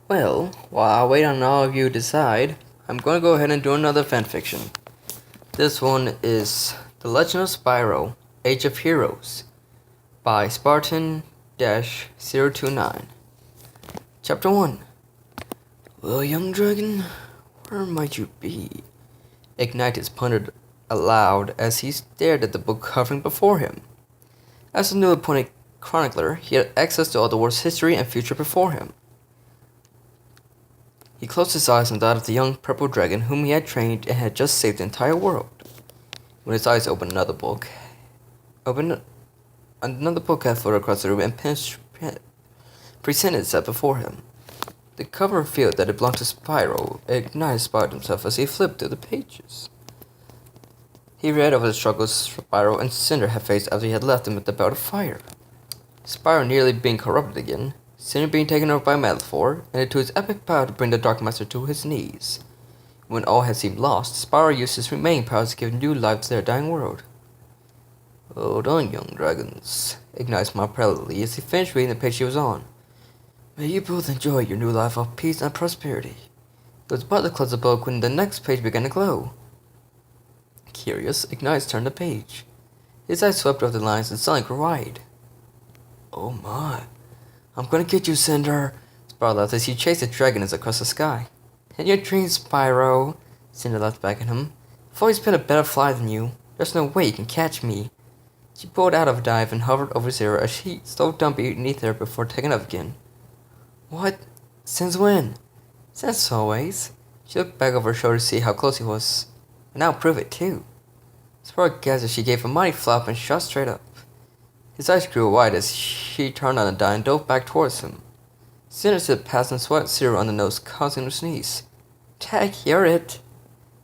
Well, while I wait on all of you to decide, I'm going to go ahead and do another fanfiction. This one is The Legend of Spyro, Age of Heroes by Spartan-029. Chapter 1. Well, young dragon, where might you be? Ignitus pondered aloud as he stared at the book hovering before him. As a newly appointed chronicler, he had access to all the world's history and future before him. He closed his eyes and thought of the young purple dragon whom he had trained and had just saved the entire world. When his eyes opened, another book had floated across the room and presented itself before him. The cover revealed that it belonged to Spyro. Ignitus spied himself as he flipped through the pages. He read over the struggles Spyro and Cinder had faced after he had left him with the belt of fire. Spyro nearly being corrupted again, Cinder being taken over by Metaphor, and it took his epic power to bring the Dark Master to his knees. When all had seemed lost, Spyro used his remaining powers to give new life to their dying world. Hold on, young dragons, Ignitus smiled proudly as he finished reading the page he was on. May you both enjoy your new life of peace and prosperity. It was about to close the book when the next page began to glow. Curious, Ignitus turned the page. His eyes swept over the lines and suddenly grew wide. Oh my. I'm gonna get you, Cinder, Spyro laughed as he chased the dragons across the sky. In your dreams, Spyro, Cinder laughed back at him. I've always been a better fly than you. There's no way you can catch me. She pulled out of a dive and hovered over Zero as she slowed down beneath her before taking up again. What? Since when? Since always. She looked back over her shoulder to see how close he was. And I'll prove it too. Spyro gasped as she gave a mighty flop and shot straight up. His eyes grew wide as she turned on a dime and dove back towards him. Cinder slid past and swatted Zero on the nose, causing her to sneeze. Tag, you're it.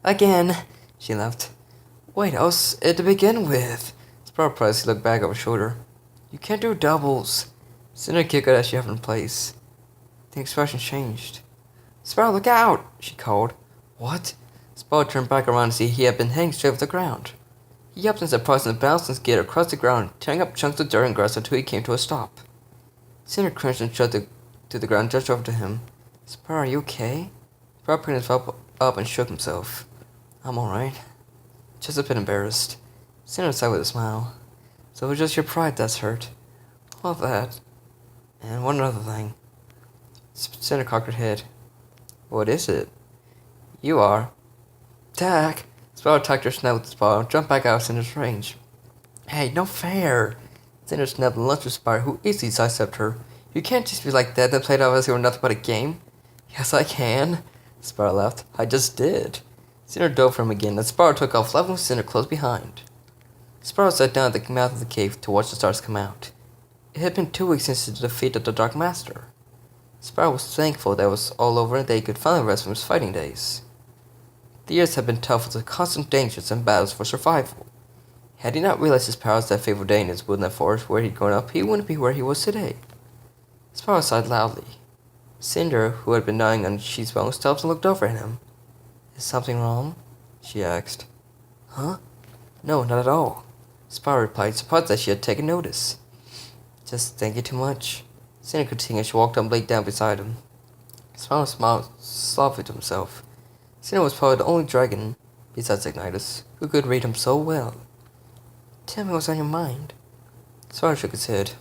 Again, she laughed. Wait, I was it to begin with. Spyro pressed. He looked back over her shoulder. You can't do doubles. Cinder giggled as she hovered in place. The expression changed. Spyro, look out! She called. What? Spyro turned back around to see he had been hanging straight off the ground. He yapped in surprise and bounced and skidded across the ground, tearing up chunks of dirt and grass until he came to a stop. Cinder cringed and shut to the ground and judged over to him. Spyro, are you okay? Spyro picked himself up and shook himself. I'm alright. Just a bit embarrassed. Cinder sighed with a smile. So it was just your pride that's hurt. All of that. And one other thing. Cinder cocked her head. What is it? You are. Tack! Spyro attacked her snap with the paw and jumped back out of Cinder's range. Hey, no fair! Cinder snapped and lunged at Spyro, who easily sidestepped her. You can't just be like that and play it off as if it were nothing but a game. Yes, I can. Spyro laughed. I just did. Cinder dove for him again, and Spyro took off, leveling Cinder close behind. Spyro sat down at the mouth of the cave to watch the stars come out. It had been 2 weeks since the defeat of the Dark Master. Spyro was thankful that it was all over and that he could finally rest from his fighting days. The years had been tough with the constant dangers and battles for survival. Had he not realized his powers that fateful day in his woodland forest where he'd grown up, he wouldn't be where he was today. Spyro sighed loudly. Cinder, who had been lying on she's bones, stopped and looked over at him. Is something wrong? She asked. Huh? No, not at all. Spyro replied, surprised that she had taken notice. Just thinking too much. Cinder continued as she walked up and laid down beside him. Spyro smiled softly to himself. Cinder was probably the only dragon, besides Ignitus, who could read him so well. Tell me what's on your mind. Spyro shook his head.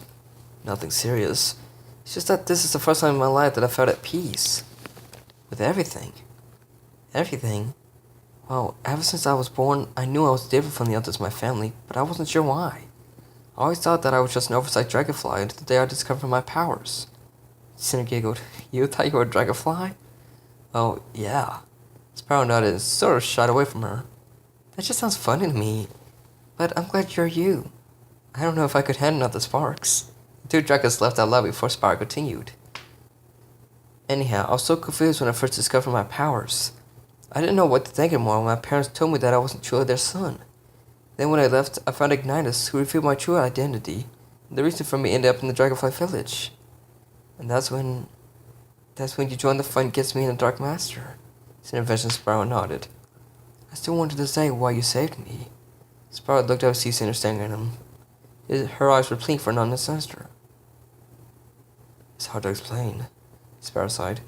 Nothing serious. It's just that this is the first time in my life that I felt at peace. With everything. Everything? Well, ever since I was born, I knew I was different from the others in my family, but I wasn't sure why. I always thought that I was just an oversized dragonfly until the day I discovered my powers. Cinder giggled. You thought you were a dragonfly? Oh, yeah. Spyro nodded and sort of shied away from her. That just sounds funny to me. But I'm glad you're you. I don't know if I could handle another sparks. The 2 dragons laughed out loud before Spyro continued. Anyhow, I was so confused when I first discovered my powers. I didn't know what to think anymore when my parents told me that I wasn't truly their son. Then when I left, I found Ignitus, who revealed my true identity, and the reason for me ended up in the Dragonfly Village. And that's when you joined the fight against me and the Dark Master. Cinder and Spyro nodded. I still wanted to say why you saved me. Spyro looked up to see Cinder staring at him. Her eyes were pleading for non-disaster. It's hard to explain. Spyro sighed.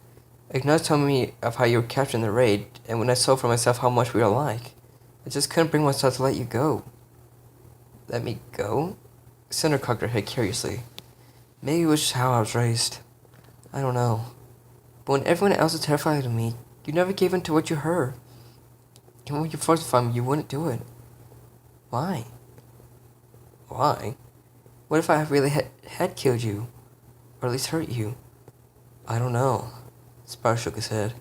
Ignace told me of how you were captured in the raid, and when I saw for myself how much we were alike, I just couldn't bring myself to let you go. Let me go? Cinder cocked her head curiously. Maybe it was just how I was raised. I don't know. But when everyone else was terrified of me, you never gave in to what you heard. And when you forced to find me, you wouldn't do it. Why? Why? What if I really had killed you? Or at least hurt you? I don't know. Spyro shook his head.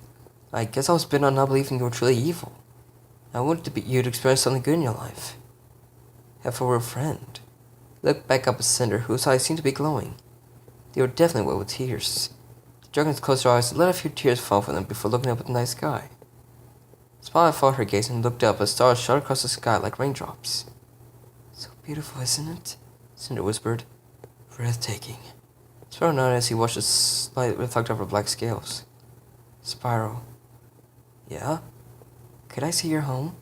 I guess I was bent on not believing you were truly evil. I wanted you to experience something good in your life. Have a real friend. Looked back up at Cinder, whose eyes seemed to be glowing. They were definitely wet with tears. The dragons closed their eyes and let a few tears fall from them before looking up at the night sky. Spyro followed her gaze and looked up as stars shot across the sky like raindrops. So beautiful, isn't it? Cinder whispered. Breathtaking. Spyro nodded as he watched the light reflect off her black scales. Spyro. Yeah? Could I see your home?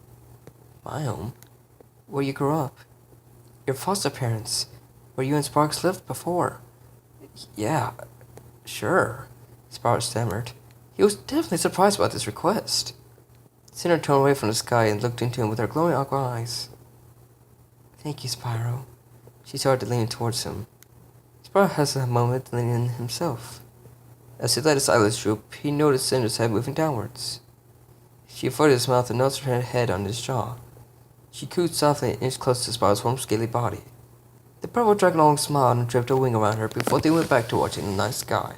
My home? Where you grew up? Your foster parents? Where you and Sparks lived before? Yeah, sure, Spyro stammered. He was definitely surprised about this request. Cinder turned away from the sky and looked into him with her glowing aqua eyes. Thank you, Spyro. She started leaning towards him. Spyro hesitated a moment, leaning in himself. As he let his eyelids droop, he noticed Cinder's head moving downwards. She averted his mouth and noticed her head on his jaw. She cooed softly and inched close to Spyro's warm, scaly body. The purple dragon long smiled and draped a wing around her before they went back to watching the night sky.